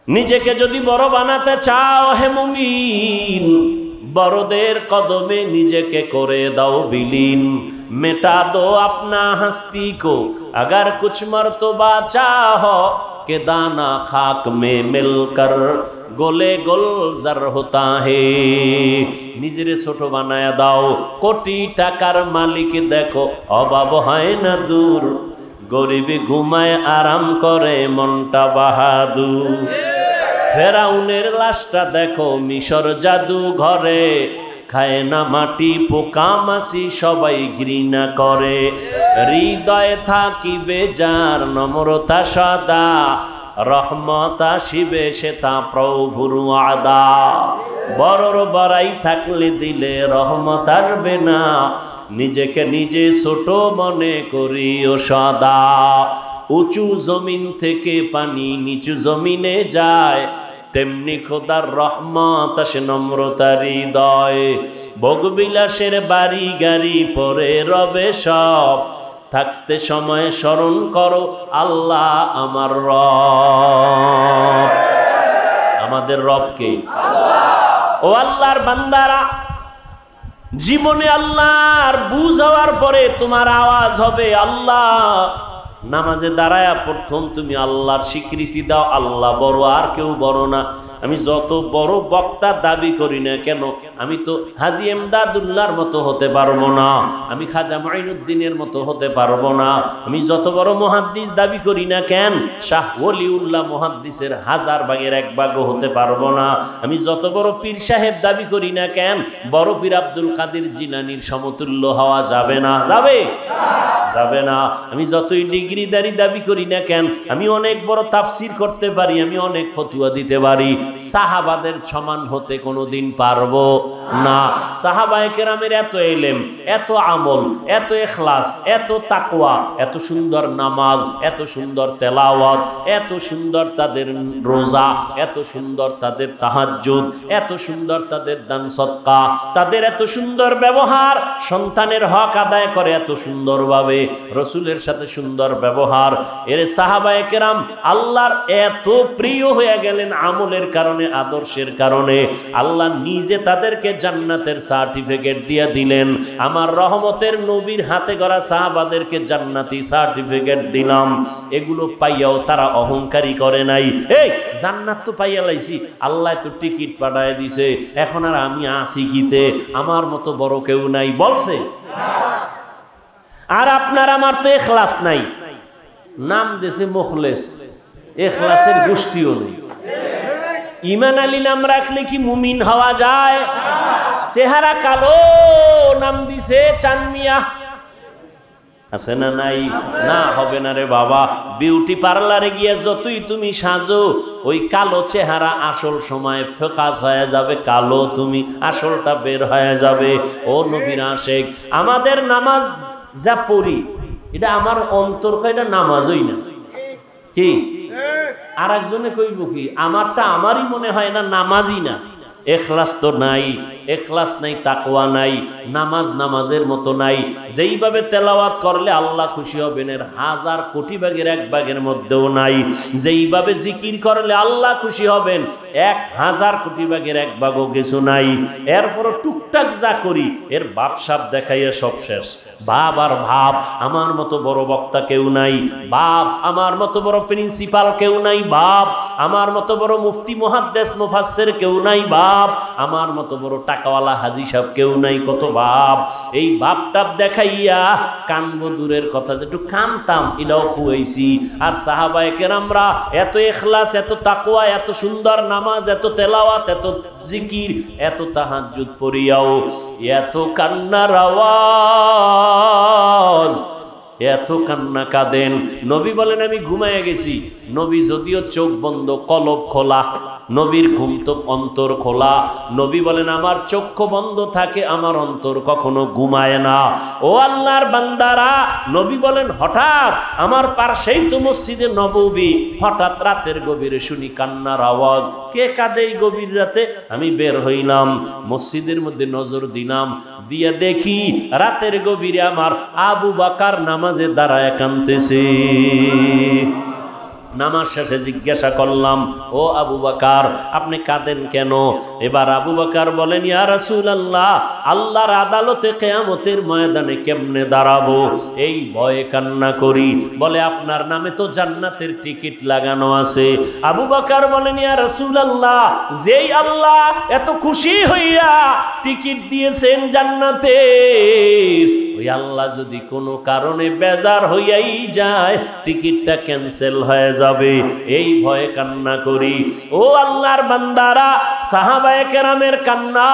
নিজেকে যদি বড় বানাতে চাও হে মুমিন, বড়দের কদমে নিজেকে করে দাও বিলীন। मिटा दो अपना हस्ती को अगर कुछ मर्तबा चाहो के दाना खाक में मिलकर गोले गुलजार होता है। निजरे छोटो बनाया दाओ, कोटी टाकार मालिक देखो अभाव है ना दूर, गरीबी घुमाए आराम करे मनटा बाहादुर। ফেরাউনের লাশটা দেখো মিশর জাদু ঘরে, খায় না মাটি পোকা মাছি সবাই ঘৃণা করে। হৃদয়ে থাকিবে যার নম্রতা সদা, রহমত আসিবে সে তা প্রভুর ওয়াদা। বড়র বড়াই থাকলে দিলে রহমত আসবে না, নিজেকে নিজে ছোট মনে করিও সদা। উঁচু জমিন থেকে পানি নিচু জমিনে যায়, তেমনি খোদার রহমত আসে নম্রতার হৃদয়। ভোগবিলাসের বাড়ি গাড়ি পরে রবে সব, থাকতে সময় স্মরণ করো আল্লাহ আমার রব। আমাদের রবকে ও আল্লাহর বান্দারা, জীবনে আল্লাহর বুঝ হওয়ার পরে তোমার আওয়াজ হবে আল্লাহ। নামাজে দাঁড়ায়া প্রথম তুমি আল্লাহর স্বীকৃতি দাও, আল্লাহ বড় আর কেউ বড় না। আমি যত বড় বক্তার দাবি করি না কেন, আমি তো হাজী এমদাদুল্লাহর মতো হতে পারবো না, আমি খাজা মাইনুদ্দিনের মতো হতে পারবো না। আমি যত বড় মুহাদ্দিস দাবি করি না কেন, শাহ ওলিউল্লাহ মুহাদ্দিসের 1000 ভাগের 1 ভাগও হতে পারবো না। আমি যত বড় পীর সাহেব দাবি করি না কেন, বড় পীর আব্দুল কাদের জিলানীর সমতুল্য হওয়া যাবে না। যাবে? যাবে না। আমি যতই ডিগ্রিদারি দাবি করি না কেন, আমি অনেক বড় তাফসির করতে পারি, আমি অনেক ফতুয়া দিতে পারি, সাহাবাদের সমান হতে কোনোদিন পারবো না। সাহাবায়ে কেরামের এত ইলম, এত আমল, এত ইখলাস, এত তাকওয়া, এত সুন্দর নামাজ, এত সুন্দর তেলাওয়াত, এত সুন্দর তাদের রোজা, এত সুন্দর তাদের তাহাজ্জুদ, এত সুন্দর তাদের দান সদকা, তাদের এত সুন্দর ব্যবহার, সন্তানের হক আদায় করে এত সুন্দরভাবে, রসুলের সাথে সুন্দর ব্যবহার। এর সাহাবায়ে কেরাম আল্লাহর এত প্রিয় হয়ে গেলেন আমলের কারণে, আদর্শের কারণে। আল্লাহ নিজে তাদেরকে জান্নাতের সার্টিফিকেট দিয়ে দিলেন। আমার রহমতের নবীর হাতে গড়া সাহাবাদেরকে জান্নাতি সার্টিফিকেট দিলাম। এগুলো পাইয়াও তারা অহংকারী করে নাই। এই জান্নাত তো পাইয়া লাইছি, আল্লাহ তো টিকিট পাঠায় দিছে, এখন আর আমি আসি কিতে, আমার মতো বড় কেউ নাই বলছে। আর আপনার আমার তো ইখলাস নাই, নাম দেশে মুখলেস, ইখলাসের গোষ্ঠীও নেই। ঈমান আলী নাম রাখলে কি মুমিন হওয়া যায়? চেহারা কালো, নাম দিছে চানমিয়া, আছে না নাই? না, হবে না রে বাবা। বিউটি পার্লারে গিয়ে যতই তুমি সাজো, ওই কালো চেহারা আসল সময় ফোকাস হয়ে যাবে, কালো তুমি আসলটা বের হয়ে যাবে। ও নবীর আশিক, আমাদের নামাজ যা পড়ি এটা আমার অন্তর, এটা নামাজই না। কি আর একজনে কইব কি, আমারটা আমারই মনে হয় না, নামাজই না। এখলাস তো নাই, এখলাস নাই, তাকওয়া নাই, নামাজ নামাজের মতো নাই। যেইভাবে তেলাওয়াত করলে আল্লাহ খুশি হবেন এর 1000 কোটি ভাগের 1 ভাগের মধ্যেও নাই। যেইভাবে জিকির করলে আল্লাহ খুশি হবেন 1000 কোটি ভাগের 1 ভাগও কিছু নাই। এরপরও টুকটাক যা করি এর বাপসাপ দেখাইয়া সব শেষ। ভাব আর ভাব, আমার মতো বড় বক্তা কেউ নাই, ভাব আমার মতো বড় প্রিন্সিপাল কেউ নাই, ভাব আমার মতো বড় মুফতি মুহাদ্দিস মুফাসসির কেউ নাই, ভাব আমার মতো বড় টাকাওয়ালা হাজী সাহেব কেউ নাই, কত ভাব। এই ভাবটাপ দেখাইয়া কানবো দূরের কথা, যে একটু কানতাম এটাও খুয়াইছি। আর সাহাবায়ে কেরামরা এত ইখলাস, এত তাকওয়া, এত সুন্দর নামাজ, এত তেলাওয়াত, এত জিকির, এত তাহাজ্জুদ পড়িয়াও এত কান্নার আওয়াজ, এত কান্না কাঁদেন। নবী বলেন আমি ঘুমায় গেছি। নবী যদিও চোখ বন্ধ, কলব খোলা, নবীর ঘুম তো অন্তর খোলা। নবী বলেন আমার চক্ষু বন্ধ থাকে, আমার অন্তর কখনো ঘুমায় না। ও আল্লাহর বান্দারা, নবী বলেন হঠাৎ আমার পাশেই তো মসজিদে নববী, হঠাৎ রাতের গভীরে শুনি কান্নার আওয়াজ। কে কাঁদে এই গভীর রাতে? আমি বের হইলাম, মসজিদের মধ্যে নজর দিলাম, দিয়া দেখি রাতের গভীরে আমার আবু বকর নামাজে দাঁড়ায় কাঁদতেছে। নামাজ শেষে জিজ্ঞাসা করলাম, ও আবু বকর আপনি কাঁদেন কেন? এবার আবু বকর বলেন, ইয়া রাসূলুল্লাহ, আল্লাহর আদালতে কিয়ামতের ময়দানে কেমনে দাঁড়াবো এই ভয়ে কান্না করি। বলে, আপনার নামে তো জান্নাতের টিকিট লাগানো আছে। আবু বকর বলেন, ইয়া রাসূলুল্লাহ, যেই আল্লাহ এত খুশি হইয়া টিকিট দিয়েছেন জান্নাতের, ওই আল্লাহ যদি কোনো কারণে বেজার হইয়াই যায় টিকিটটা ক্যান্সেল হয়ে যাবে, এই ভয়ে কান্না করি। ও আল্লাহর বান্দারা, সাহাবায়ে কেরামের কান্না,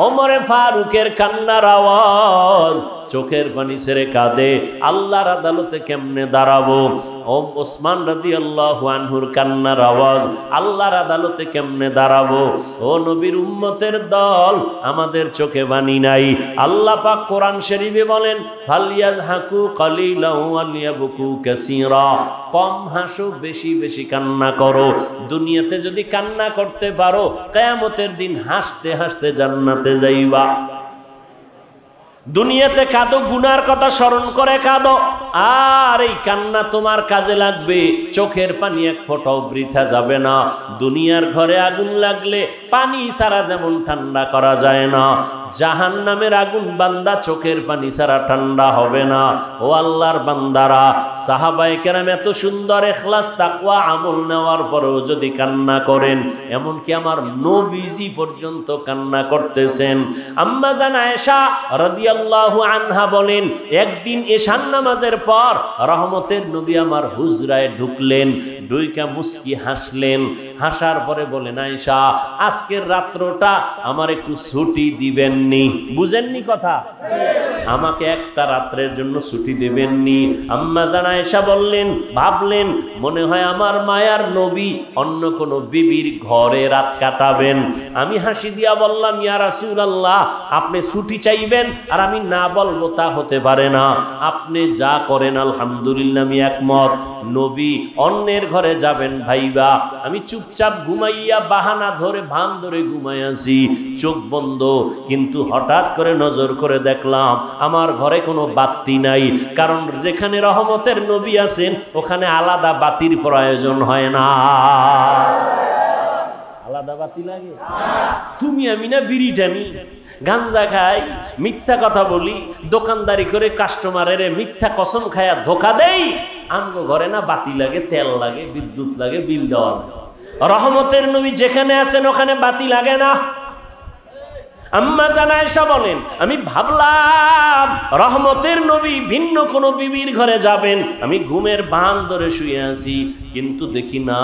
ওমরে ফারুকের কান্নার আওয়াজ, চোখের পানি ছেড়ে কাঁদে, আল্লাহর আদালতে কেমনে দাঁড়াবো। ওসমান রাদিয়াল্লাহু আনহুর কান্নার আওয়াজ, আল্লাহর আদালতে কেমনে দাঁড়াবো। ও নবীর উম্মতের দল, আমাদের চোখে বাণী নাই। আল্লাহ পাক কোরআন শরীফে বলেন, ফালিয়াযহাকু কালিলান ওয়ালিয়াবকু কাসীরা, কম হাসো, বেশি বেশি কান্না করো। দুনিয়াতে যদি কান্না করতে পারো, কিয়ামতের দিন হাসতে হাসতে জান্নাতে যাইবা। দুনিয়াতে কাঁদো, গুনার কথা স্মরণ করে কাঁদো, আর এই কান্না তোমার কাজে লাগবে। চোখের পানি এক ফোঁটাও বৃথা যাবে না। দুনিয়ার ঘরে আগুন লাগলে পানি ছাড়া যেমন ঠান্ডা করা যায় না, জাহান্নামের আগুন বান্দা চোখের পানি ছাড়া ঠান্ডা হবে না। ও আল্লাহর বান্দারা, সাহাবায়ে কেরাম এত সুন্দর ইখলাস তাকওয়া আমল নেওয়ার পরেও যদি কান্না করেন, এমনকি আমার নবীজি পর্যন্ত কান্না করতেছেন। আম্মা জান আয়েশা রাদিয়াল্লাহু আনহা বলেন, একদিন এশার নামাজের পর রহমতের নবী আমার হুজরায় ঢুকলেন, ঢুইকা মুস্কি হাসলেন। হাসার পরে বলেন, আয়েশা, আজকের রাত্রটা আমার একটু ছুটি দিবেননি? বুঝেননি কথা? আমাকে একটা রাত্রের জন্য ছুটি দেবেননি? আম্মা জান আয়েশা বললেন, ভাবলেন মনে হয় আমার মায়ার নবী অন্য কোন বিবির ঘরে রাত কাটাবেন। আমি হাসি দিয়া বললাম, ইয়া রাসূলুল্লাহ, আপনি ছুটি চাইবেন আর আমি না বলবো তা হতে পারে না। আপনি যা করেন আলহামদুলিল্লাহ আমি একমত। নবী অন্যের ঘরে যাবেন ভাইবা, আমি চুপচাপ ঘুমাইয়া বাহানা ধরে ভান ধরে ঘুমাই আছি, চোখ বন্ধ। কিন্তু হঠাৎ করে নজর করে দেখলাম আমার ঘরে কোনো বাতি নাই, কারণ যেখানে রহমতের নবী আছেন ওখানে আলাদা বাতির প্রয়োজন হয় না। আলাদা বাতি লাগে? তুমি আমি না বিড়ি টানি, গাঞ্জা খাই, মিথ্যা কথা বলি, দোকানদারি করে কাস্টমারের মিথ্যা কসম খায়া ধোকা দেই, আমগো ঘরে না বাতি লাগে, তেল লাগে, বিদ্যুৎ লাগে, বিল দেওয়া লাগে। রহমতের নবী যেখানে আছেন ওখানে বাতি লাগে না। আম্মা জান আয়েশা বলেন, আমি ভাবলাম রহমতের নবী ভিন্ন কোন বিবির ঘরে যাবেন, আমি ঘুমের বান ধরে শুয়ে আছি, কিন্তু দেখি না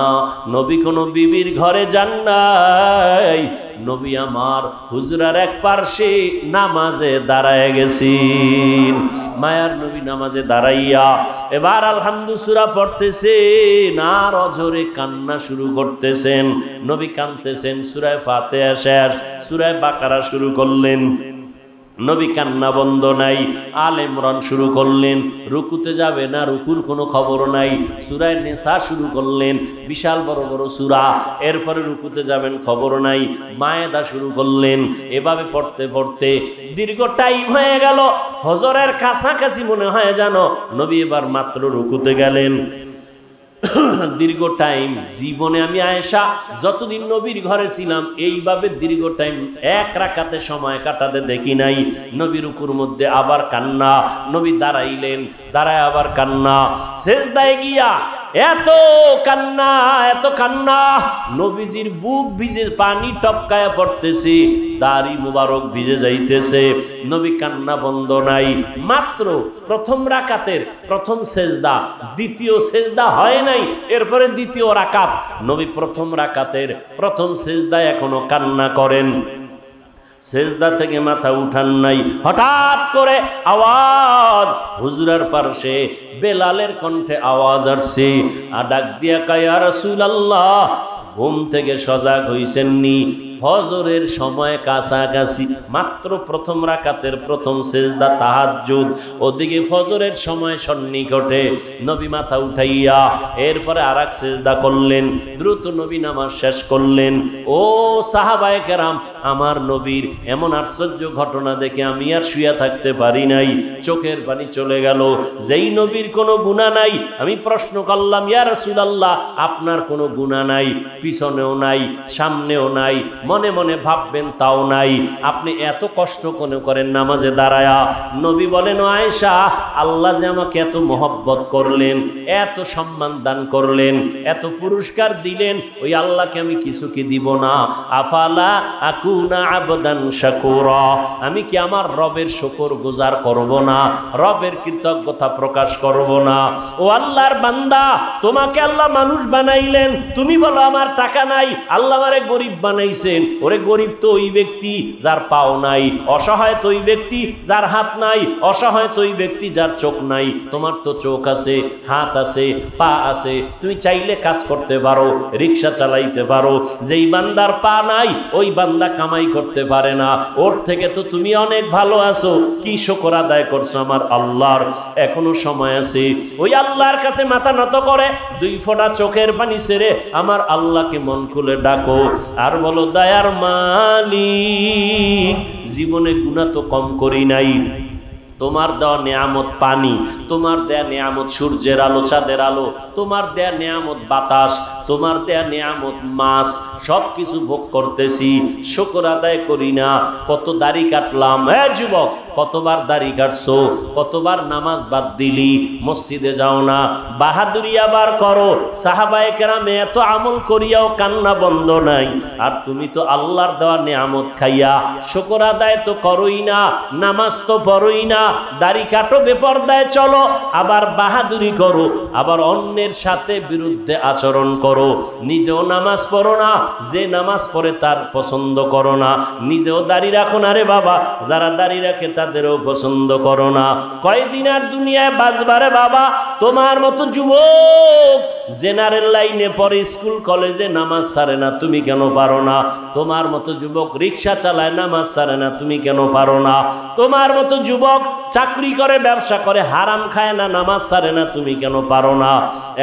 নবী কোন বিবির ঘরে যান নাই। নবী আমার হুজরার এক পার্শ্বে নামাজে দাঁড়ায় গেছেন। মায়ার নবী নামাজে দাঁড়াইয়া এবার আলহামদুলিল্লাহ সূরা পড়তেছেন আর অঝরে কান্না শুরু করতেছেন। নবী কাঁদতেছেন, সূরা ফাতিহা শেষ, সূরা বাকারা শুরু করলেন, নবী কান্না বন্ধ নাই। আল ইমরান শুরু করলেন, রুকুতে যাবে না, রুকুর কোনো খবর নাই। সূরা নিসা শুরু করলেন, বিশাল বড় বড় সূরা, এরপরে রুকুতে যাবেন খবর নাই। মায়েদা শুরু করলেন, এভাবে পড়তে পড়তে দীর্ঘ টাইম হয়ে গেল, ফজরের কাছাকাছি মনে হয় জানো নবী এবার মাত্র রুকুতে গেলেন। দীর্ঘ টাইম জীবনে আমি আয়েশা যতদিন নবীর ঘরে ছিলাম এইভাবে দীর্ঘ টাইম এক রাকাতে সময় কাটাতে দেখি নাই। নবী রুকুর মধ্যে আবার কান্না, নবী দাঁড়াইলেন, দাঁড়ায় আবার কান্না, সেজদায় গিয়া এত কান্না, এত কান্না, নবীজির বুক ভিজে পানি টপকায়া পড়তেছে, দাড়ি মুবারক ভিজে যাইতেছে। নবী কান্না বন্ধ নাই। মাত্র প্রথম রাকাতের প্রথম সেজদা, দ্বিতীয় সেজদা হয় নাই, এরপরে দ্বিতীয় রাকাত। নবী প্রথম রাকাতের প্রথম সেজদায় এখনো কান্না করেন, সেজদা থেকে মাথা উঠান নাই। হঠাৎ করে আওয়াজ, হুজরার পার্শ্বে বেলালের কণ্ঠে আওয়াজ আসছে, আর ডাক দিয়া কয়, ইয়া রাসূলুল্লাহ, ঘুম থেকে সজাগ হইছেননি? ফজরের সময় কাছাকাছি, মাত্র প্রথম রাকাতের প্রথম সেজদা তাহাজ্জুদ, ওদিকে ফজরের সময় সন্নিকটে। নবী মাথা উঠাইয়া এরপরে আরেক সেজদা করলেন, দ্রুত নবী নামাজ শেষ করলেন। ও সাহাবায়ে কেরাম, আমার নবীর এমন আশ্চর্য ঘটনা দেখে আমি আর শুয়ে থাকতে পারি নাই, চোখের পানি চলে গেল। যেই নবীর কোনো গুনাহ নাই, আমি প্রশ্ন করলাম, ইয়া রাসূলুল্লাহ, আপনার কোনো গুনাহ নাই, পিছনেও নাই, সামনেও নাই, মনে মনে ভাববেন তাও নাই, আপনি এত কষ্ট কোনে করেন নামাজে দাঁড়ায়া? নবী বলেন, ও আয়েশা, আল্লাহ যে আমাকে এত মহব্বত করলেন, এত সম্মান দান করলেন, এত পুরস্কার দিলেন, ওই আল্লাহকে আমি কিছু কি দিব না? আফালা আকুনা আবদান শাকুরা, আমি কি আমার রবের শুকর গুজার করব না? রবের কৃতজ্ঞতা প্রকাশ করব না? ও আল্লাহর বান্দা, তোমাকে আল্লাহ মানুষ বানাইলেন, তুমি বলো আমার টাকা নাই, আল্লাহ আমারে গরিব বানাইছেন। ওরে গরিব তো ওই ব্যক্তি যার পাও নাই, অসহায় তো ওই ব্যক্তি যার হাত নাই, অসহায় তো ওই ব্যক্তি যার চোখ নাই। তোমার তো চোখ আছে, হাত আছে, পা আছে, তুমি চাইলে কাজ করতে পারো, রিক্সা চালাইতে পারো। যেই বান্দার পা নাই, ওই বান্দা কামাই করতে পারে না, ওর থেকে তো তুমি অনেক ভালো আছো। কি শুকর আদায় করছো আমার আল্লাহর? এখনো সময় আছে। ওই আল্লাহর কাছে মাথা নত করে দুই ফোঁটা চোখের পানি ছেড়ে আমার আল্লাহকে মন খুলে ডাকো, আর বলো, দয়ার মালিক, জীবনে গুনাহ তো কম করি নাই, তোমার দেওয়া নেয়ামত পানি, তোমার দেয়া নেয়ামত সূর্যের আলো, চাঁদের আলো, তোমার দেয়া নেয়ামত বাতাস, তোমার দেয়া নেয়ামত মাছ, সব কিছু ভোগ করতেছি, শুকর আদায় করি না। কত দাড়ি কাটলাম, যুবক, কতবার দাড়ি কাটছো, কতবার নামাজ বাদ দিলি, মসজিদে যাও না, বাহাদুরি আবার করো। সাহাবায়ে কেরামে এত আমল করিয়াও কান্না বন্ধ নাই, আর তুমি তো আল্লাহর দেওয়া নেয়ামত খাইয়া শুকর আদায় তো করোই না, নামাজ তো পড়োই না, দাড়ি কাটো, বেপরদায় চলো, আবার বাহাদুরি করো, আবার অন্যের সাথে বিরুদ্ধে আচরণ করো, নিজেও নামাজ পড়ো না, যে নামাজ পড়ে তার পছন্দ করো না, নিজেও দাড়ি রাখো না রে বাবা, যারা দাড়ি রাখে তাদেরও পছন্দ করো না। কয়দিন আর দুনিয়ায় বাঁচবারে বাবা? তোমার মতো যুবক জেনারেল লাইনে পড়ে, স্কুল কলেজে নামাজ ছাড়ে না, তুমি কেন পারো না? তোমার মতো যুবক রিক্সা চালায়, নামাজ ছাড়ে না, তুমি কেন পারো না? তোমার মতো যুবক চাকরি করে, ব্যবসা করে, হারাম খায় না, নামাজ ছাড়ে না, তুমি কেন পারো না?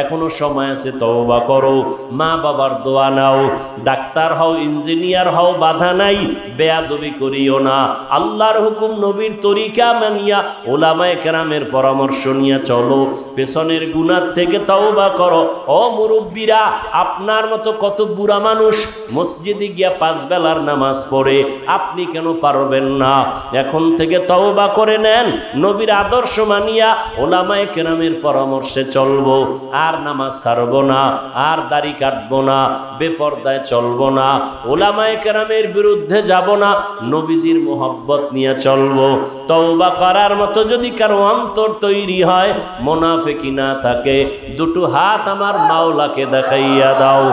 এখনো সময় আছে, তওবা করো, মা বাবার দোয়া নাও, ডাক্তার হও, ইঞ্জিনিয়ার হও, বাধা নাই, বেয়াদবি করিও না, আল্লাহর হুকুম নবীর তরিকা মানিয়া ওলামায়ে কেরামের পরামর্শ নিয়ে চলো, পেছনের গুনাহ থেকে তওবা করো। ও মুরব্বীরা, আপনার মতো কত বুড়া মানুষ মসজিদে গিয়া 5 বেলার নামাজ পড়ে, আপনি কেন পারবেন না? এখন থেকে তওবা করে নেন, নবীর আদর্শ মানিয়া ওলামায়ে কেরামের পরামর্শে চলবো, আর নামাজ ছাড়বো না, আর দাড়ি কাটবো না, বেপরদায় চলবো না, ওলামায়ে কেরামের বিরুদ্ধে যাব না, নবীজির মোহব্বত নিয়ে চলবো। তওবা করার মতো যদি কারো অন্তর তৈরি হয়, মুনাফিকি না থাকে, দুটো হাত আমার মাওলাকে দেখাইয়া দাও।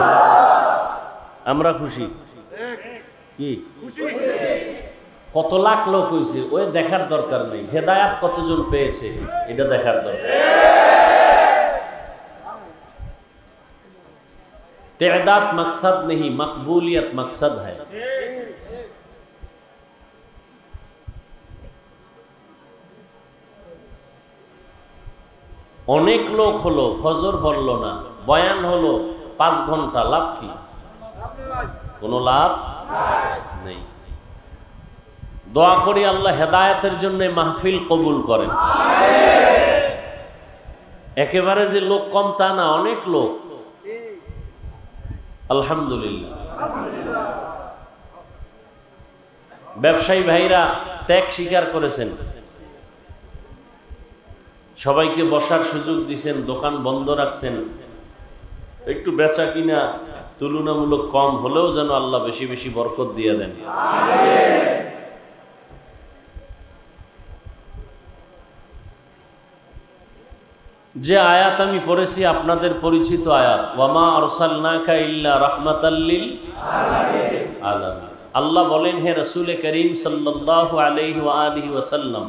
আমরা খুশি? কি কত লাখ লোক হয়েছে, ওই দেখার দরকার নেই, হেদায়াত কতজন পেয়েছে এটা দেখার দরকার। तेदाद मकसद नहीं, मकबूलियत मकसद है। অনেক লোক হলো, ফজর বলল না, বয়ান হলো 5 ঘন্টা, লাভ কি? কোনো লাভ নেই। দোয়া করি আল্লাহ হেদায়েতের জন্য মাহফিল কবুল করেন। একেবারে যে লোক কম তা না, অনেক লোক, আলহামদুলিল্লাহ। ব্যবসায়ী ভাইরা ত্যাগ স্বীকার করেছেন, সবাইকে বসার সুযোগ দিয়েছেন, দোকান বন্ধ রাখছেন, একটু বেচা কিনা তুলনামূলক কম হলেও যেন আল্লাহ বেশি বেশি বরকত দিয়ে দেন। যে আয়াত আমি পড়েছি আপনাদের পরিচিত আয়াত, ওয়ামা আরসালনাকা ইল্লা রাহমাতাল লিল আলামিন। আল্লাহ বলেন, হে রাসূল করিম সাল্লাল্লাহু আলাইহি ওয়া আলিহি ওয়াসাল্লাম,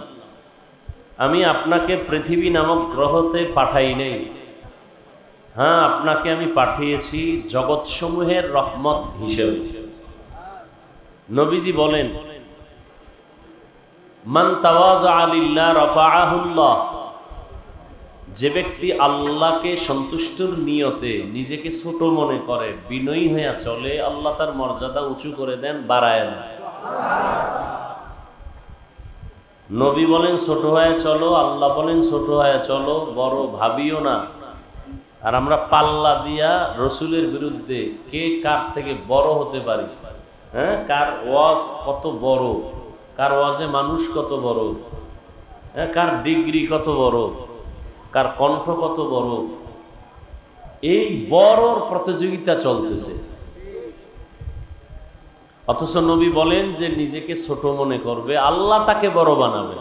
আমি আপনাকে পৃথিবী নামক গ্রহতে পাঠাই নাই, হ্যাঁ আপনাকে আমি পাঠিয়েছি জগৎসমূহের রহমত হিসেবে। নবীজি বলেন, মান তাওয়াযা লিল্লাহ রাফাআহুল্লাহ, যে ব্যক্তি আল্লাহকে সন্তুষ্টর নিয়তে নিজেকে ছোট মনে করে, বিনয়ী হয়ে চলে, আল্লাহ তার মর্যাদা উঁচু করে দেন, বাড়ায় দেন। নবী বলেন ছোট হয়ে চলো, আল্লাহ বলেন ছোট হয়ে চলো, বড় ভাবিও না। আর আমরা পাল্লা দিয়া রসুলের বিরুদ্ধে কে কার থেকে বড় হতে পারি, হ্যাঁ, কার ওয়াজ কত বড়, কার ওয়াজে মানুষ কত বড়, হ্যাঁ, কার ডিগ্রি কত বড়, কার কণ্ঠ কত বড়, এই বড়র প্রতিযোগিতা চলতেছে। অথচ নবী বলেন যে নিজেকে ছোট মনে করবে, আল্লাহ তাকে বড় বানাবে,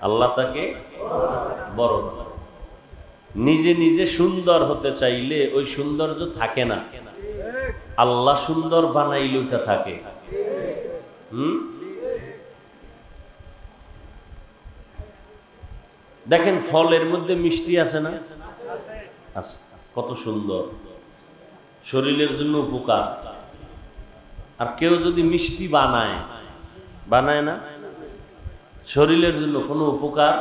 আল্লাহ তাকে বড় বানাবে। নিজে নিজে সুন্দর হতে চাইলে ওই সৌন্দর্য থাকে না, আল্লাহ সুন্দর বানাইলে ওটা থাকে। দেখেন ফলের মধ্যে মিষ্টি আছে না, আছে, কত সুন্দর, শরীরের জন্য উপকার। আর কেউ যদি মিষ্টি বানায়, বানায় না, শরীরের জন্য কোনো উপকার।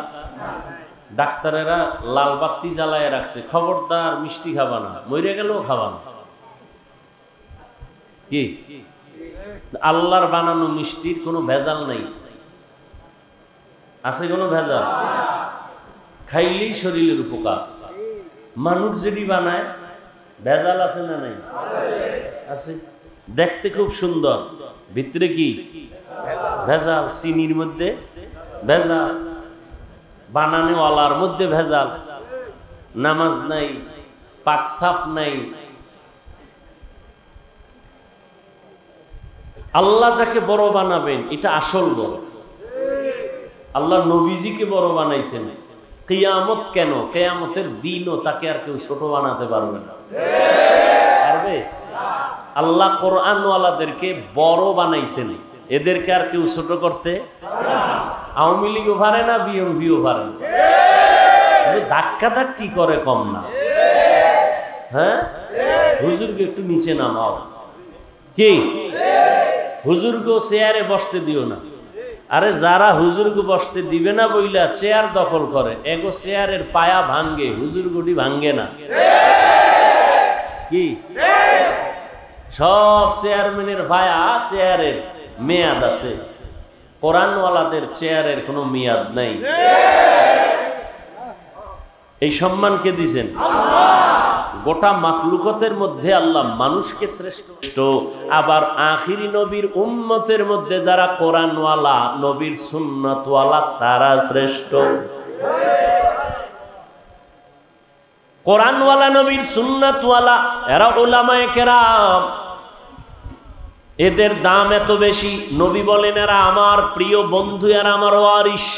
ডাক্তারেরা লাল বাতি জ্বালায় রাখছে, খবরদার মিষ্টি খাবা না, মরে গেলেও খাবা না। কি আল্লাহর বানানো মিষ্টির কোনো ভেজাল নাই, আছে কোনো ভেজাল? খাইলেই শরীরের উপকার। মানুষ যেটি বানায় ভেজাল আছে না নাই? আছে। দেখতে খুব সুন্দর, ভিতরে কি ভেজাল, চিনির মধ্যে ভেজাল, বানানোওয়ালার মধ্যে ভেজাল, নামাজ নাই, পাক সাফ নাই। আল্লাহ যাকে বড় বানাবেন এটা আসল বড়। আল্লাহ নবীজিকে বড় বানাইছেন, কিয়ামত কেন, কিয়ামতের দিনও তাকে আর কেউ ছোট বানাতে পারবে না, পারবে? আল্লাহ কোরআনওয়ালাদেরকে বড় বানাইছেন, এদেরকে আর কেউ ছোট করতে। আওয়ামী লীগও পারে না, বিএনপিও পারে না, ধাক্কা ধাক্কি করে কম না। হ্যাঁ, হুজুরকে একটু নিচে নামাও, কি হুজুরকে চেয়ারে বসতে দিও না। আরে যারা হুজুরকে বসতে দিবে না বইলা চেয়ার দখল করে, এগো চেয়ারের পায়া ভাঙ্গে, হুজুর গুটি ভাঙ্গে না। কি সব চেয়ারম্যানের পায়া, চেয়ারের মেয়াদ আছে, কোরআনওয়ালাদের চেয়ারের কোনো মেয়াদ নাই। এই সম্মান কে দিয়েছেন? গোটা মাখলুকতের মধ্যে আল্লাহ মানুষকে শ্রেষ্ঠ, আবার আখিরি নবীর উম্মতের মধ্যে যারা কোরআনওয়ালা, নবীর সুন্নতওয়ালা, তারা শ্রেষ্ঠ। কোরআনওয়ালা, নবীর সুন্নতওয়ালা, এরা উলামায়ে কেরাম, এদের দাম এত বেশি। নবী বলেন এরা আমার প্রিয় বন্ধু, এরা আমার ওয়ারিস।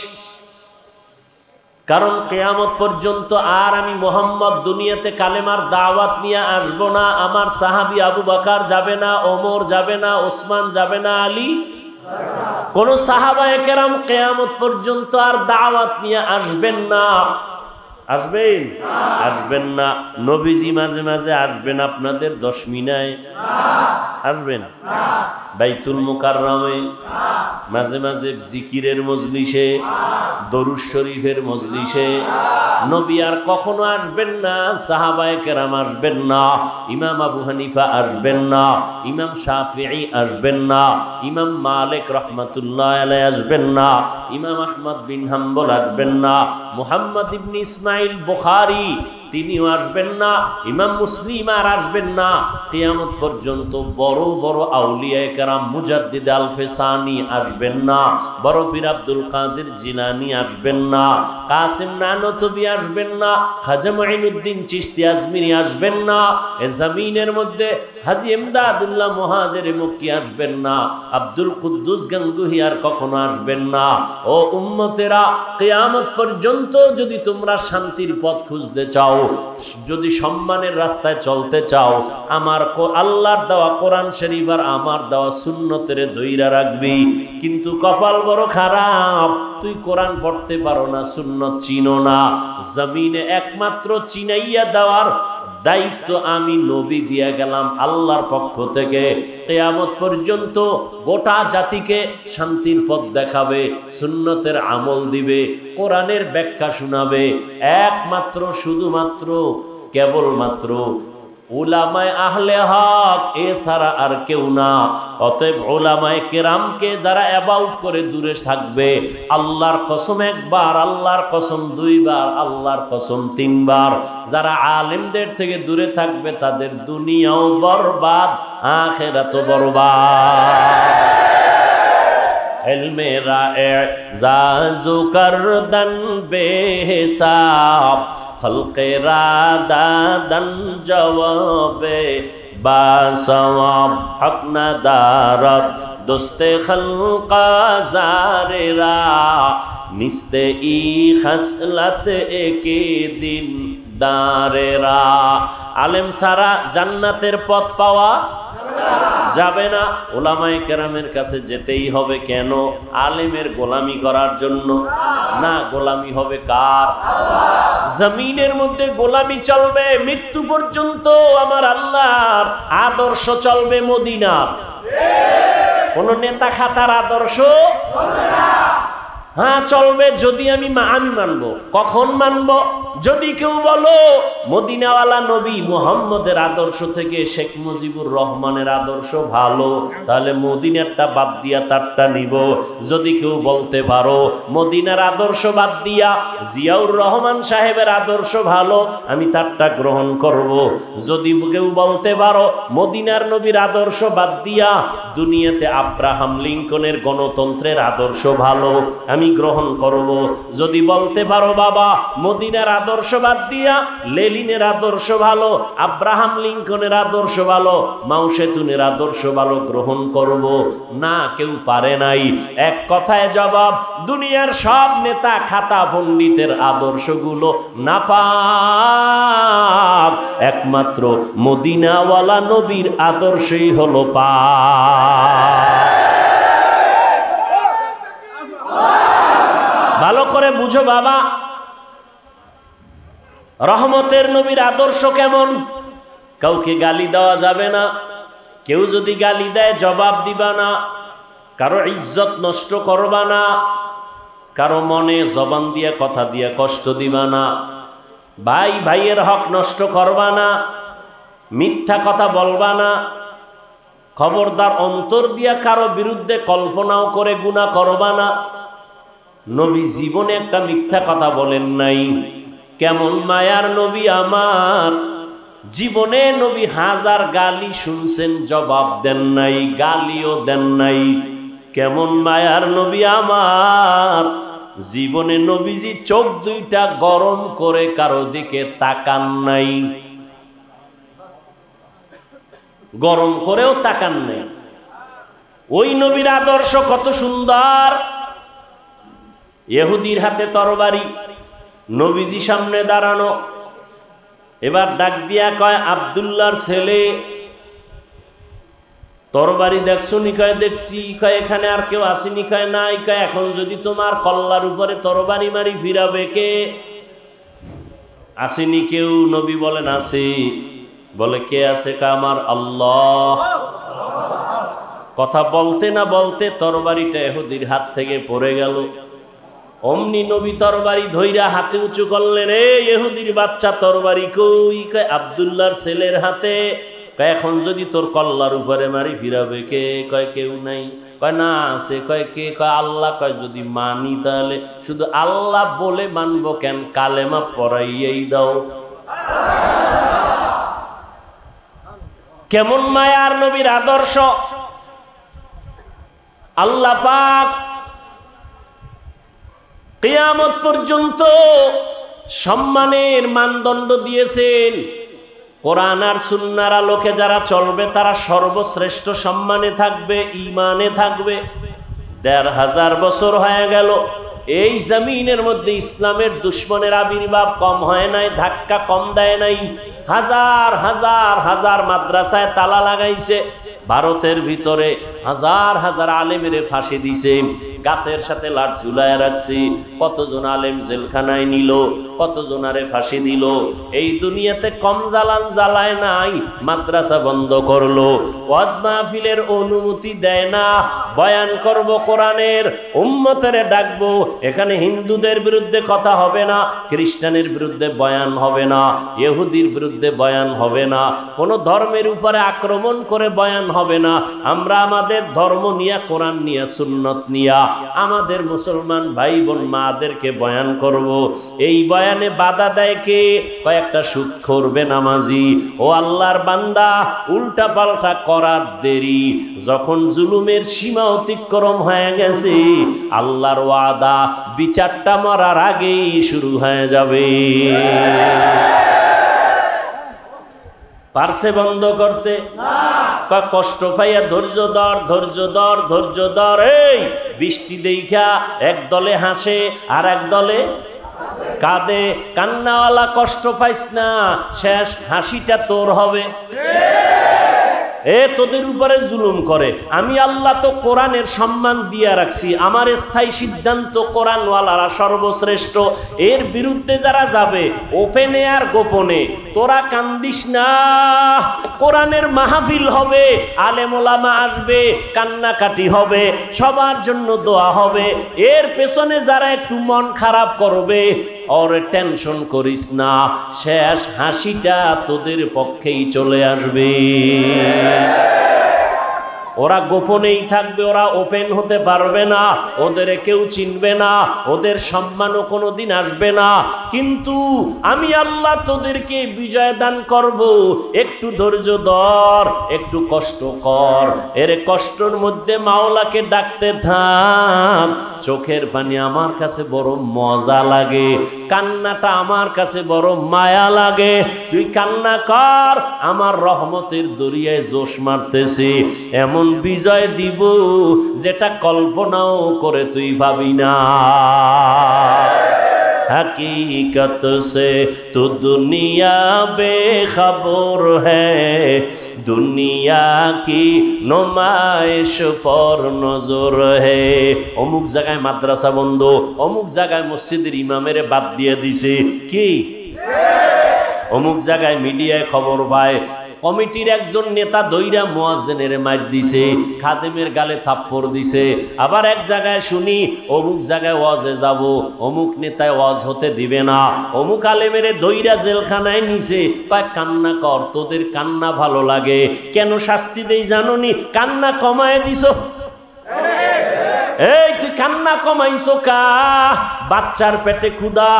কারণ কিয়ামত পর্যন্ত আর আমি মুহাম্মদ দুনিয়াতে কালেমার দাওয়াত নিয়ে আসবো না, আমার সাহাবী আবু বকর যাবে না, ওমর যাবে না, ওসমান যাবে না, আলী, কোন সাহাবায়ে কেরাম কিয়ামত পর্যন্ত আর দাওয়াত নিয়ে আসবেন না। আসবেন? আসবেন না। নবীজি মাঝে মাঝে আসবেন আপনাদের 10 মিনায়, আসবেন বাইতুল মুকাররমে, মাঝে মাঝে জিকিরের মজলিসে, দরুদ শরীফের মজলিসে। নবী আর কখনো আসবেন না, সাহাবায়ে কেরাম আসবেন না, ইমাম আবু হানিফা আসবেন না, ইমাম শাফিঈ আসবেন না, ইমাম মালিক রাহমাতুল্লাহ আলাইহি আসবেন না, ইমাম আহমদ বিন হাম্বল আসবেন না, মুহাম্মদ ইবনে ইসমাইল বুখারী তিনিও আসবেন না, ইমাম মুসলিম আর আসবেন না। কিয়ামত পর্যন্ত বড় বড় আউলিয়ায়ে কেরাম, মুজাদ্দিদ আল ফেসানি আসবেন না, বড় পীর আব্দুল কাদের জিলানী আসবেন না, কাসিম নানতবী আসবেন না, খাজা মুঈনুদ্দিন চিশতি আজমিরি আসবেন না, এ জমিনের মধ্যে হাজী ইমদাদুল্লাহ মুহাজিরে মক্কি আসবেন না, আব্দুল কুদ্দুস গাঙ্গুহি আর কখনো আসবেন না। ও উম্মতেরা, কিয়ামত পর্যন্ত যদি তোমরা শান্তির পথ খুঁজতে চাও, যদি সম্মানের রাস্তায় চলতে চাও, আমার আল্লাহর দেওয়া কোরআন শরীফ আর আমার দেওয়া সুন্নতের ধইরা রাখবি। কিন্তু কপাল বড় খারাপ, তুই কোরআন পড়তে পারো না, সুন্নত চিনো না। জমিনে একমাত্র চিনাইয়া দেওয়ার দায়িত্ব আমি নবী দিয়ে গেলাম আল্লাহর পক্ষ থেকে। কিয়ামত পর্যন্ত গোটা জাতিকে শান্তির পথ দেখাবে, সুন্নতের আমল দিবে, কোরআনের ব্যাখ্যা শোনাবে, একমাত্র শুধুমাত্র কেবলমাত্র উলামায়ে আহলে হক, এছাড়া আর কেউ না। অতএব উলামায়ে কেরামকে যারা অ্যাবাউট করে দূরে থাকবে, আল্লাহর কসম একবার, আল্লাহর কসম দুইবার, আল্লাহর কসম তিনবার, যারা আলেমদের থেকে দূরে থাকবে তাদের দুনিয়াও বরবাদ, আখিরাতও বরবাদ। ইলমে রা'জাজু করদন বেহিসাব, খলকে রাদাদন জওয়াবে বাসওয়াব, হক নাদারত দোস্তে খলকা জারেরা, নিস্তে ই খসলত একে দিন দারেরা। আলেম সারা জান্নাতের পথ পাওয়া যাবে না। উলামায়ে কেরামের কাছে যেতেই হবে। কেন? আলেমের গোলামি করার জন্য না, গোলামি হবে কার? জমিনের মধ্যে গোলামি চলবে মৃত্যু পর্যন্ত, আমার আল্লাহর আদর্শ চলবে মদিনার। কোন নেতা খাতার আদর্শ চলবে না। হ্যাঁ চলবে, যদি আমি মানবো। কখন মানবো? যদি কেউ বলো মদিনাওয়ালা নবী মুহাম্মদের আদর্শ থেকে শেখ মুজিবুর রহমানের আদর্শ ভালো, তাহলে মদিনারটা বাদ দিয়া তারটা নিব। যদি কেউ বলতে পারো মদিনার আদর্শ বাদ দিয়া জিয়াউর রহমান সাহেবের আদর্শ ভালো, আমি তারটা গ্রহণ করব। যদি কেউ বলতে পারো মদিনার নবীর আদর্শ বাদ দিয়া দুনিয়াতে আব্রাহাম লিঙ্কনের গণতন্ত্রের আদর্শ ভালো, আমি গ্রহণ করব। যদি বলতে পারো বাবা মদিনার আদর্শ বাদ দিয়া লেনিনের আদর্শ ভালো, আব্রাহাম লিঙ্কনের আদর্শ ভালো, মাও সেতুনের আদর্শ ভালো, গ্রহণ করব না। কেউ পারে নাই। এক কথায় জবাব, দুনিয়ার সব নেতা খাতা পণ্ডিতের আদর্শগুলো নাপাক, একমাত্র মদিনাওয়ালা নবীর আদর্শই হলো পাক। ভালো করে বুঝো বাবা, রহমতের নবীর আদর্শ কেমন? কাউকে গালি দেওয়া যাবে না। কেউ যদি গালি দেয় জবাব দিবা না, কারো ইজ্জত নষ্ট করবা না, কারো মনে জবান দিয়ে কথা দিয়ে কষ্ট দিবা না, ভাই ভাইয়ের হক নষ্ট করবা না, মিথ্যা কথা বলবা না, খবরদার অন্তর দিয়া কারো বিরুদ্ধে কল্পনাও করে গুনাহ করবা না। নবী জীবনে একটা মিথ্যা কথা বলেন নাই। কেমন মায়ার নবী আমার, জীবনে নবী হাজার গালি শুনছেন, জবাব দেন নাই, গালিও দেন নাই। কেমন মায়ার নবী আমার, জীবনে নবীজি চোখ দুইটা গরম করে কারো দিকে তাকান নাই, গরম করেও তাকান নাই। ওই নবীর আদর্শ কত সুন্দর। ইহুদির হাতে তরবারি, নবীজি সামনে দাঁড়ানো। এবার ডাক দিয়া কয়, আব্দুল্লাহর ছেলে তরবারি দেখছো নি? কয় দেখছি। কয় এখানে আর কেউ আসেনি? কয় নাই। কয় এখন যদি তোমার কল্লার উপরে তরবারি মারি ফিরাবে কে? আসেনি কেউ। নবী বলেন আছে। বলে কে আছে? কয় আমার আল্লাহ। কথা বলতে না বলতে তরবারিটা ইহুদির হাত থেকে পড়ে গেল। অমনি নবী তরবারি ধইরা হাতে উঁচু করলেন, এ ইহুদির বাচ্চা তরবারি কই? কয় আব্দুল্লাহর ছেলের হাতে। কয় এখন যদি তোর কল্লার উপরে মারি ফিরাবে কে? কয় কেউ নাই। কয় না আছে। কয় কে? কয় আল্লাহ। কয় যদি মানি তাহলে শুধু আল্লাহ বলে মানবো কেন? কালেমা পড়াইয়াই দাও। কেমন মায়ার নবীর আদর্শ। আল্লাহ পাক কিয়ামত পর্যন্ত সম্মানের মানদণ্ড দিয়েছেন। কোরআন আর সুন্নাহর আলোকে যারা চলবে তারা সর্বশ্রেষ্ঠ সম্মানে থাকবে, ঈমানে থাকবে। ১৫০০ বছর হয়ে গেল এই জমিনের মধ্যে ইসলামের দুশমনের আবির্ভাব কম হয় নাই, ধাক্কা কম দেয় নাই। হাজার হাজার হাজার মাদ্রাসায় তালা লাগাইছে, ভারতের ভিতরে হাজার হাজার আলেমের ফাঁসি দিছে। গাছের সাথে লাট ঝুলায় রাখছি, কতজন আলেম জেলখানায় নিল, কতজনারে ফাঁসি দিল। এই দুনিয়াতে কম জ্বালান জ্বালায় নাই, মাদ্রাসা বন্ধ করলো, ওয়াজ মাহফিলের অনুমতি দেয় না। বয়ান করব কোরআনের, উম্মতের ডাকবো, এখানে হিন্দুদের বিরুদ্ধে কথা হবে না, খ্রিস্টানের বিরুদ্ধে বয়ান হবে না, ইহুদির বিরুদ্ধে বয়ান হবে না, কোনো ধর্মের উপরে আক্রমণ করে বয়ান হবে না। আমরা আমাদের ধর্ম নিয়ে, কোরআন নিয়ে, সুন্নত নিয়ে আমাদের মুসলমান ভাই বোন মাদেরকে বয়ান করব। এই বয়ানে বাধা দেয় কে? কয়েকটা সুদখোর বেনামাজি। ও আল্লাহর বান্দা, উল্টা পাল্টা করার দেরি, যখন জুলুমের সীমা অতিক্রম হয়ে গেছে, আল্লাহর ওয়াদা বিচারটা মরার আগেই শুরু হয়ে যাবে। পারছে বন্ধ করতে? কষ্ট পাইয়া ধৈর্য ধর, ধৈর্য ধর, ধৈর্য ধর। এই বৃষ্টি দেখা এক দলে হাসে আর এক দলে কাঁদে। কান্নাওয়ালা কষ্ট পাইস না, শেষ হাসিটা তোর হবে। তোদের উপরে জুলুম করে, আমি আল্লাহ তো কোরআনের সম্মান দিয়া রাখছি, আমার স্থায়ী সিদ্ধান্ত কোরআনওয়ালারা সর্বশ্রেষ্ঠ। এর বিরুদ্ধে যারা যাবে ওপেনে আর গোপনে, তোরা কান্দিস না। কোরআনের মাহফিল হবে, আলেম ওলামা আসবে, কান্নাকাটি হবে, সবার জন্য দোয়া হবে। এর পেছনে যারা একটু মন খারাপ করবে, ওর টেনশন করিস না, শেষ হাসিটা তোদের পক্ষেই চলে আসবে। ওরা গোপনেই থাকবে, ওরা ওপেন হতে পারবে না, ওদের কেউ চিনবে না, ওদের সম্মানও কোনোদিন আসবে না। কিন্তু আমি আল্লাহ তোদেরকে বিজয় দান করব। একটু ধৈর্য ধর, একটু কষ্ট কর। এর কষ্টের মধ্যে মাওলাকে ডাকতে থাক। চোখের পানি আমার কাছে বড় মজা লাগে, কান্নাটা আমার কাছে বড় মায়া লাগে। তুই কান্না কর, আমার রহমতের দরিয়ায় জোশ মারতেছে, এমন বিজয় দিব যেটা কল্পনাও করে তুই ভাবি না। हकीकत से तो दुनिया बेखबर है, दुनिया की नुमाइश पर नजर है। অমুক জায়গায় মাদ্রাসা বন্ধ, অমুক জায়গায় মসজিদের ইমামের বাদ দিয়ে দিছে, কি অমুক জায়গায় মিডিয়ায় খবর পায় কমিটির একজন নেতা দইরা মুয়াজ্জিনের মার দিছে, খাদেমের গালে থাপ্পড় দিছে। আবার এক জায়গায় শুনি অমুক জায়গায় ওয়াজে যাব, অমুক নেতায় ওয়াজ হতে দিবে না, অমুক আলেমের দইরা জেলখানায় নিছে। পায় কান্না কর, তোদের কান্না ভালো লাগে। কেন শাস্তি দেই জানোনি? কান্না কমায় দিছো। এই তুই কান্না কমাইছো কা? বাচ্চার পেটে ক্ষুধা,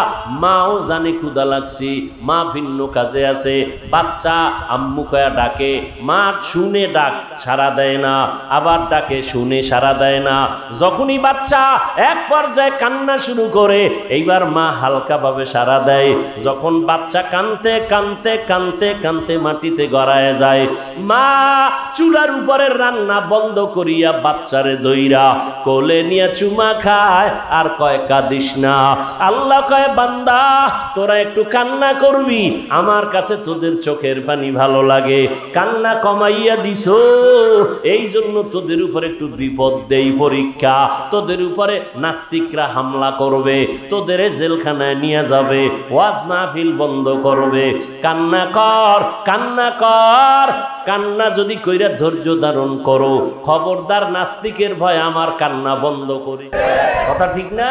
মাও জানে ক্ষুধা লাগছে, মা ভিন্ন কাজে আছে, বাচ্চা আম্মু কয়া ডাকে, মা শুনে ডাক সাড়া দেয় না, আবার ডাকে শুনে সাড়া দেয় না। যখনই বাচ্চা এক পর্যায়ে কান্না শুরু করে, এইবার মা হালকাভাবে সাড়া দেয়। যখন বাচ্চা কানতে কানতে কানতে কানতে মাটিতে গড়ায় যায়, মা চুলার উপরের রান্না বন্ধ করিয়া বাচ্চারে দইরা কোলে নিয়ে চুমা খায় আর কয় কাঁদিস না। আল্লাহ কয় বান্দা তোরা একটু কান্না করবি, আমার কাছে তোদের চোখের পানি ভালো লাগে। কান্না কমাইয়া দিছো, এই জন্য তোদের উপরে একটু বিপদ দেই, পরীক্ষা। তোদের উপরে নাস্তিকরা হামলা করবে, তোদের জেলখানায় নিয়ে যাবে, ওয়াজ মাহফিল বন্ধ করবে। কান্না কর, কান্না কর। কান্না যদি কইরা ধৈর্য ধারণ করো, খবরদার নাস্তিকের ভয় আমার কান্না বন্ধ করি। কথা ঠিক না?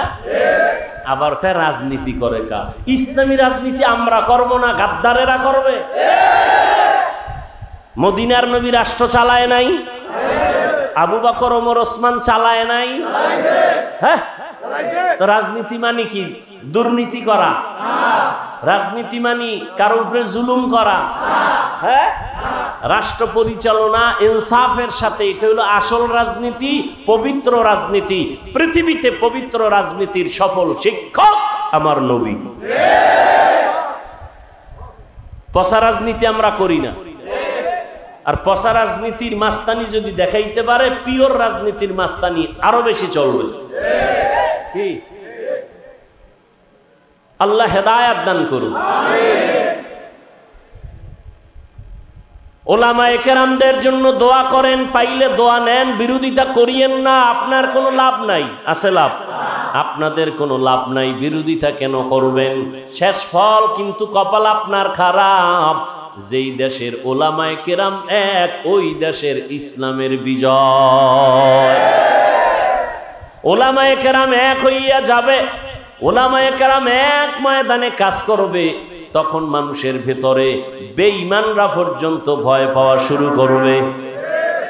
আবার কে রাজনীতি করে কা? ইসলামী রাজনীতি আমরা করব না, গাদ্দারেরা করবে। মদিনার নবী রাষ্ট্র চালায় নাই? আবু বকর ওমর ওসমান চালায় নাই? হ্যাঁ, তো রাজনীতি মানে কি? দুর্নীতি করা? রাজনীতি মানে কারো উপরে জুলুম করা? হ্যাঁ, রাষ্ট্র পরিচালনা ইনসাফের সাথে, এটা হলো আসল রাজনীতি, পবিত্র রাজনীতি। পৃথিবীতে পবিত্র রাজনীতির সফল শিক্ষক আমার নবী। পচা রাজনীতি আমরা করি না। আর পচা রাজনীতির মাস্তানি যদি দেখাইতে পারে, পিওর রাজনীতির মাস্তানি আরো বেশি চলবে। কি আল্লাহ হেদায়েত দান করুন। ওলামায়ে কেরামদের জন্য দোয়া করেন, পাইলে দোয়া নেন, বিরোধিতা করিয়েন না। আপনার কোনো লাভ নাই। আছে লাভ? আপনাদের কোনো লাভ নাই। বিরোধিতা কেন করবেন? শেষ ফল কিন্তু কপাল আপনার খারাপ। যেই দেশের ওলামায়ে কেরাম এক, ওই দেশের ইসলামের বিজয়। ওলামায়ে কেরাম এক হইয়া যাবে, ওলামায়ে কেরাম এক ময়দানে কাজ করবে, তখন মানুষের ভেতরে বেঈমানরা পর্যন্ত ভয় পাওয়া শুরু করবে।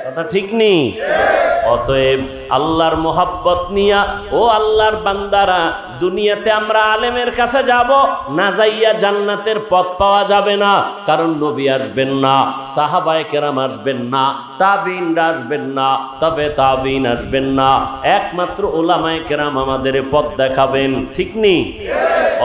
কথা ঠিক নেই? অতএব আল্লাহর মোহাব্বত নিয়া, ও আল্লাহর বান্দারা, দুনিয়াতে আমরা আলেমের কাছে যাব না, যাইয়া জান্নাতের পথ পাওয়া যাবে না। কারণ নবী আসবেন না, সাহাবায়ে কেরাম আসবেন না, তাবিঈনরা আসবেন না, তবে তাবিঈন আসবেন না, একমাত্র ওলামায়ে কেরাম আমাদের পথ দেখাবেন। ঠিক নেই?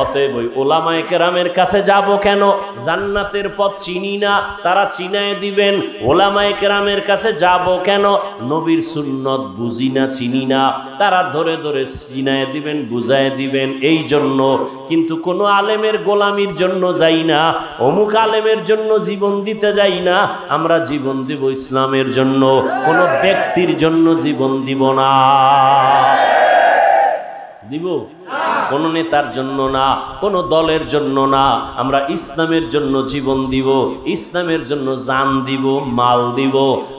অতএব ওই ওলামায়ে কেরামের কাছে যাব কেন? জান্নাতের পথ চিনি না, তারা চিনায় দিবেন। ওলামায়ে কেরামের কাছে যাব কেন? নবীর সুন্নত বুঝি না, চিনি না, তারা ধরে ধরে চিনায় দিবেন, বুঝায় দিবেন। এই জন্য কিন্তু কোনো আলেমের গোলামির জন্য যাই না, অমুক আলেমের জন্য জীবন দিতে যাই না। আমরা জীবন দিব ইসলামের জন্য, কোনো ব্যক্তির জন্য জীবন দিব না। দিব? কোন নেতার জন্য না, কোন দলের জন্য না। আমরা ইসলামের জন্য জীবন দিব, ইসলামের জন্য জান দিব, মাল দিব।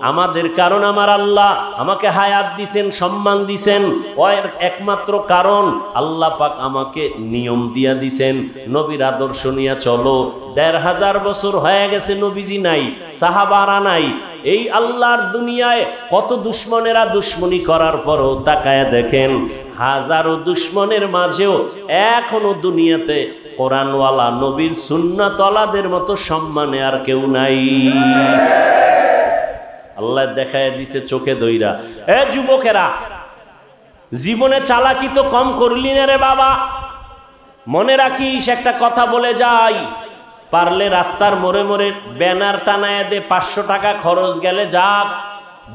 আমাদের কারণ আমার আল্লাহ আমাকে হায়াত দিছেন, সম্মান দিছেন। ওর একমাত্র কারণ আল্লাহ পাক আমাকে নিয়ম দিয়া দিছেন, নবীর আদর্শ নিয়ে চলো। ১৫০০ বছর হয়ে গেছে নবীজি নাই, সাহাবারা নাই। এই আল্লাহর দুনিয়ায় কত দুশ্মনেরা দুশ্মনী করার পরও তাকায় দেখেন, হাজারো দুশ্মনের মাঝেও এখনো দুনিয়াতে কোরআনওয়ালা, নবীর সুন্নাতওয়ালাদের মতো সম্মানে আর কেউ নাই। আল্লাহ দেখায় দিছে চোখে দইরা। এ যুবকেরা, জীবনে চালাকি তো কম করলি না রে বাবা। মনে রাখিস, একটা কথা বলে যাই, পারলে রাস্তার মোড়ে মোড়ে ব্যানার টানায় দে, 500 টাকা খরচ গেলে যাক,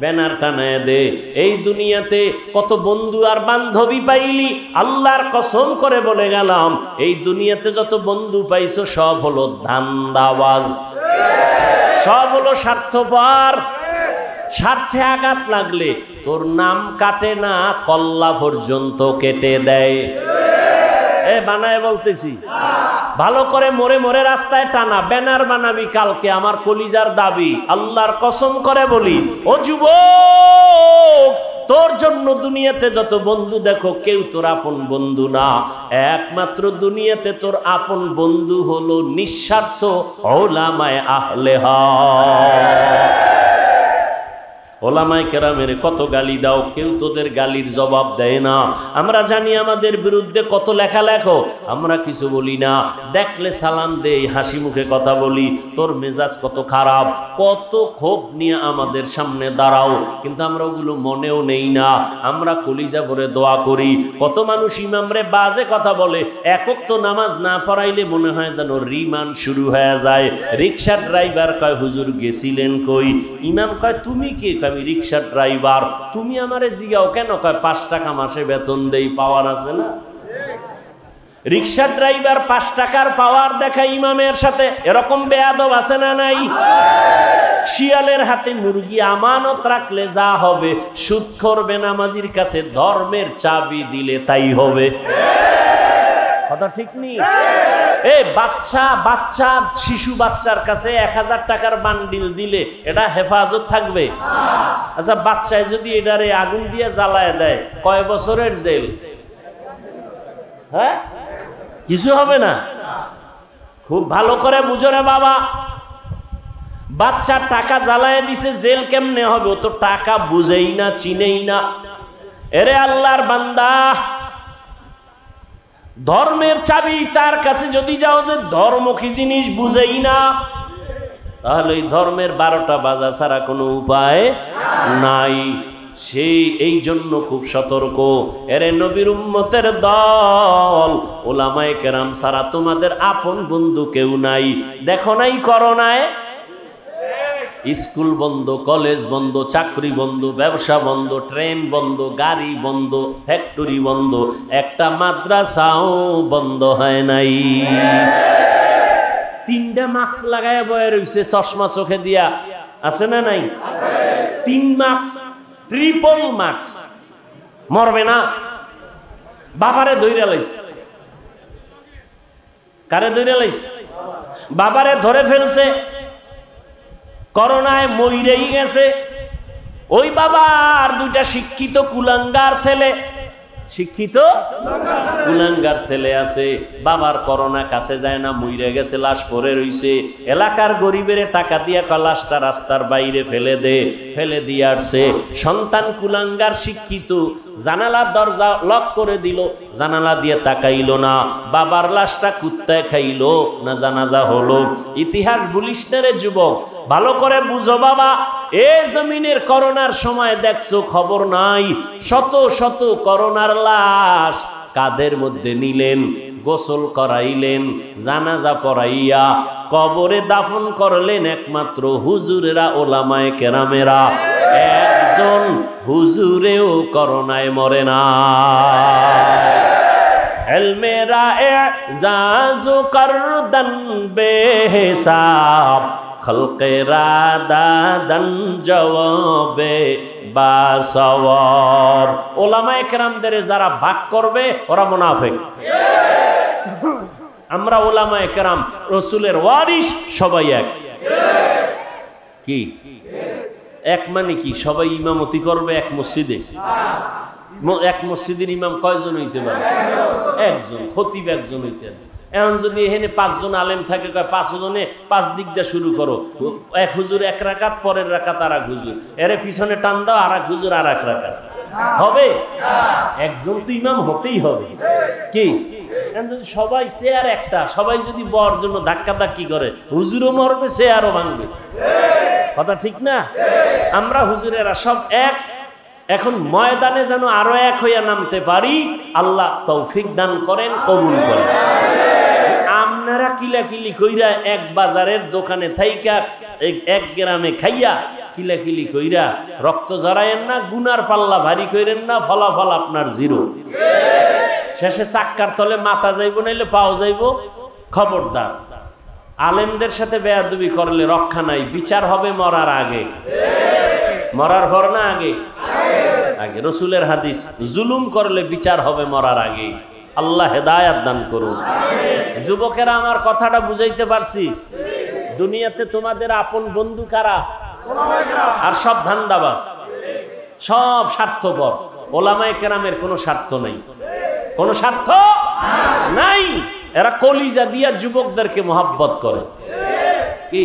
ব্যানার টানায় দে। এই দুনিয়াতে কত বন্ধু আর বান্ধবী পাইলি, আল্লাহর কসম করে বলে গেলাম, এই দুনিয়াতে যত বন্ধু পাইছো সব হলো ধান্দাবাজ, সব হলো স্বার্থপর। স্বার্থে আঘাত লাগলে তোর নাম কাটে না, কল্লা পর্যন্ত কেটে দেয়। এ বানায় বলতেছি, ভালো করে মোড়ে মোড়ে রাস্তায় টানা ব্যানার বানাবি কালকে, আমার কলিজার দাবি, আল্লাহর কসম করে বলি। ও যুবক, তোর জন্য দুনিয়াতে যত বন্ধু দেখো, কেউ তোর আপন বন্ধু না। একমাত্র দুনিয়াতে তোর আপন বন্ধু হলো নিঃস্বার্থ উলামায়ে আহলে হক। ওলামায়ে কেরামের কত গালি দাও, কেউ তোদের গালির জবাব দেয় না। আমরা জানি আমাদের বিরুদ্ধে কত লেখা লেখো, আমরা কিছু বলি না। দেখলে সালাম দেই, হাসি মুখে কথা বলি। তোর মেজাজ কত খারাপ, কত ক্ষোভ নিয়ে আমাদের সামনে দাঁড়াও, কিন্তু আমরা ওগুলো মনেও নেই না। আমরা কলিজা ভরে দোয়া করি। কত মানুষ ইমামরে বাজে কথা বলে, একক তো নামাজ না পড়াইলে মনে হয় যেন রিমান্ড শুরু হয়ে যায়। রিক্সার ড্রাইভার কয়, হুজুর গেছিলেন কই? ইমাম কয়, তুমি কে? আমি রিক্সার ড্রাইভার। তুমি আমারে জিগাও কেন? কয় 5 টাকা মাসে বেতন দেই, পাওয়ার আছে না? রিক্সার ড্রাইভার 5 টাকার পাওয়ার দেখা ইমামের সাথে, এরকম বেয়াদব আছে না নাই? শিয়ালের হাতে মুরগি আমানত রাখলে যা হবে, সুদখোর বেনামাজির কাছে ধর্মের চাবি দিলে তাই হবে। কথা ঠিক নেই? বাচ্চা শিশু বাচ্চার কাছে 1000 টাকার বান্ডিল দিলে এটা হেফাজত থাকবে? আচ্ছা, বাচ্চায় যদি এটারে আগুন দিয়ে জ্বালায় দেয়, কয় বছরের জেল? হ্যাঁ, কিছু হবে না। খুব ভালো করে বুঝো রে বাবা, বাচ্চার টাকা জ্বালায় দিছে, জেল কেমনে হবে? ও তো টাকা বুঝেই না, চিনেই না। এরে আল্লাহর বান্দা, ধর্মের চাবি তার কাছে যদি যাও, যে ধর্ম কি জিনিস বুঝেই না, তাহলে এই ধর্মের 12টা বাজা ছাড়া কোনো উপায় নাই। সেই এই জন্য খুব সতর্ক। এরে নবীর উম্মতের দল, ওলামায়ে কেরাম ছাড়া তোমাদের আপন বন্ধু কেউ নাই। দেখো নাই করোনায় স্কুল বন্ধ, কলেজ বন্ধ, চাকরি বন্ধ, ব্যবসা বন্ধ, ট্রেন বন্ধ, গাড়ি বন্ধ, ফ্যাক্টরি বন্ধ, একটা মাদ্রাসাও বন্ধ হয় নাই। 3টা মাস্ক লাগায় বয়ে রয়েছে, চশমা চোখে দিয়া। আছে না নাই? 3 মার্কস, ট্রিপল মার্কস। মরবে না? বাবারে ধইরা লাইছে। কারে ধইরা লাইছে? বাবারে ধরে ফেলছে, করোনায় মইরেই গেছে। ওই বাবা আর 2টা শিক্ষিত কুলাঙ্গার ছেলে, শিক্ষিত কুলাঙ্গার ছেলে আছে। বাবার করোনা কাছে যায় না, মইরে গেছে, লাশ পড়ে রইছে। এলাকার গরিবের টাকা দিয়া লাশটা রাস্তার বাইরে ফেলে দিয়ে আসছে। সন্তান কুলাঙ্গার শিক্ষিত, জানালার দরজা লক করে দিল, জানালা দিয়ে তাকাইলো না। বাবার লাশটা কুত্তায় খাইলো না জানাজা হলো। ইতিহাস ভুলিস না রে যুবক, ভালো করে বুঝো বাবা। এই জমিনের করোনার সময় দেখছো খবর নাই, শত শত করোনার লাশ কাদের মধ্যে নিলেন, গোসল করাইলেন, জানাজা পড়াইয়া কবরে দাফন করলেন একমাত্র হুজুরেরা, ওলামায়ে কেরামেরা। একজন হুজুরেও করোনায় মরে না। এলমেরা এজাজু করদন বেহিসাব, খলকেরা দাদন জওয়াবে বাসওয়াব। ওলামায়ে কেরামদের যারা ভাগ করবে ওরা মুনাফিক। আমরা ওলামায়ে কেরাম রাসূলের ওয়ারিস, সবাই এক। কি এক মানে কি? সবাই ইমামতি করবে এক মসজিদে। এক মসজিদের ইমাম কয়জন হইতে পারে? একজন। খতিব একজন হইতে পারে। এখন যদি এখানে 5 জন আলেম থাকে, 5 জনে 5 দিক দিয়ে শুরু করো। এক হুজুর 1 রাকাত, পরের রাকাত আর এক হুজুর, এর পিছনে টান দাও, আর এক হুজুর আর 1 রাকাত। হবে? একজন তো ইমাম হতেই হবে। কি সবাই চেয়ার একটা, সবাই যদি বর জন্য ধাক্কা ধাক্কি করে, হুজুরও মরবে, চেয়ারও ভাঙবে। কথা ঠিক না? আমরা হুজুরেরা সব এক। এখন ময়দানে যেন আরো এক হইয়া নামতে পারি, আল্লাহ তৌফিক দান করেন, কবুল করেন। আপনারা কিলাকিলি কইরা এক বাজারের দোকানে থাইকা, এক গ্রামে খাইয়া কিলাকিলি কইরা রক্ত জড়ায়েন না, গুনার পাল্লা ভারী কইরেন না, ফলাফল আপনার 0। শেষে চাক্কার তলে মাথা যাইব, নাইলে পাও যাইব। খবরদার, আলেমদের সাথে বেয়াদবি করলে রক্ষা নাই, বিচার হবে মরার আগে। মরার পর না আগে? আগে। রাসূলের হাদিস, জুলুম করলে বিচার হবে মরার আগে। আল্লাহ হেদায়েত দান করুন। যুবকেরা, আমার কথাটা বুঝাইতে পারছি? দুনিয়াতে তোমাদের আপন বন্ধু কারা? আর সব ধান্দাবাজ, সব স্বার্থপর। ওলামায়ে কেরামের কোনো স্বার্থ নাই, কোনো স্বার্থ নাই। এরা কলিজা দিয়া যুবকদেরকে মোহাব্বত করে। কি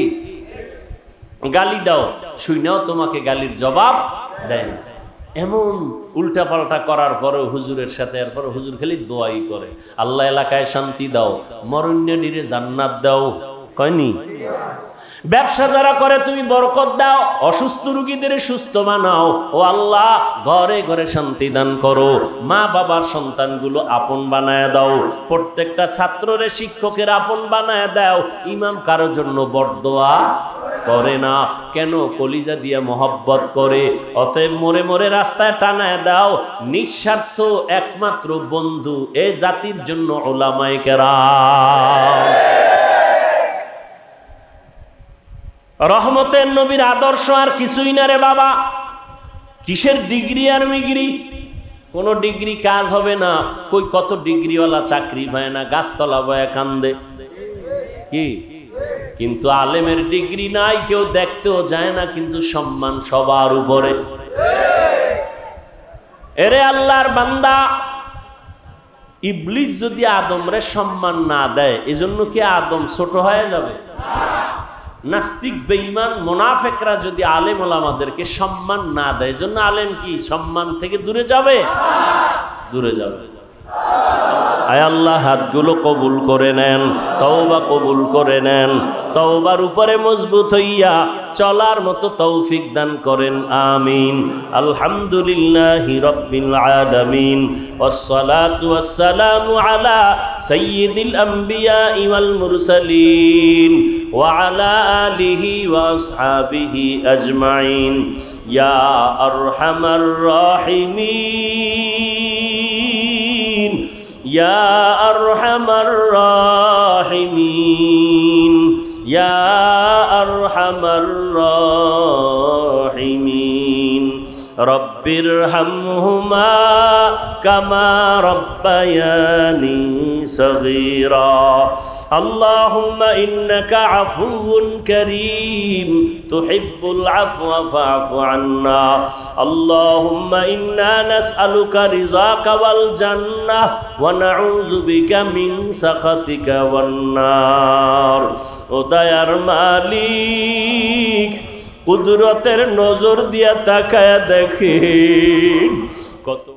গালি দাও, শুইনাও তোমাকে গালির জবাব দেয় না। এমন উল্টা পাল্টা করার পরে হুজুরের সাথে, এরপর হুজুর খালি দোয়াই করে, আল্লাহ এলাকায় শান্তি দাও, মরণ্যে জান্নাত দাও। কয়নি? ব্যবসা যারা করে তুমি বরকত দাও, অসুস্থ রোগীদের সুস্থ বানাও। ও আল্লাহ, ঘরে ঘরে শান্তি দান করো। মা বাবার সন্তানগুলো আপন বানায় দাও। প্রত্যেকটা ছাত্ররে শিক্ষকের আপন বানায় দাও। ইমাম কারোর জন্য বরদোয়া করে না, কেন? কলিজা দিয়ে মহব্বত করে। অতএব মরে মরে রাস্তায় টানায় দাও। নিঃস্বার্থ একমাত্র বন্ধু এ জাতির জন্য উলামায়ে কেরাম। রহমতের নবীর আদর্শ আর কিছুই না রে বাবা। কিসের ডিগ্রি আর মিগ্রি? কোন ডিগ্রি কাজ হবে না। কই কত ডিগ্রিওয়ালা চাকরি পায় না, গাছতলা বয়া কান্দে। কি কিন্তু আলেমের ডিগ্রি নাই, কেউ দেখতেও যায় না, কিন্তু সম্মান সবার উপরে। এরে আল্লাহর বান্দা, ইবলিস যদি আদমরে সম্মান না দেয়, এজন্য কি আদম ছোট হয়ে যাবে? নাস্তিক বেঈমান মুনাফিকরা যদি আলেম ওলামাদেরকে সম্মান না দেয়, এজন্য আলেম কি সম্মান থেকে দূরে যাবে? দূরে যাবে। আয় আল্লাহ, হাতগুলো কবুল করে নেন, তওবা কবুল করে নেন। তওবার উপরে মজবুত হইয়া চলার মতো তৌফিক দান করেন, আমিন। আলহামদুলিল্লাহি রাব্বিল আলামিন, ওয়াসসালাতু ওয়াসসালামু আলা সাইয়্যিদিল আমবিয়া ওয়াল মুরসালিন ওয়া আলা আলিহি ওয়া আসহাবিহি আজমাইন। ইয়া আরহামার রাহিমিন, ইয়া আরহামার রাহিমিন, ইয়া আরহামার রাহিমিন। রব্বিরহামহুমা কামা রব্বায়ানি সগীরা। আল্লাহুম্মা ইন্নাকা আফুউন কারীম তুহিব্বুল আফওয়া ফা'ফু আন্না। আল্লাহুম্মা ইন্না নাসআলুকা রিযাকা ওয়াল জান্নাহ ওয়া নাউযু বিকা মিন সাখাতিকা ওয়ান নার। ও দয়ার মালিক, কুদরতের নজর দিয়া তাকায়া দেখেন কত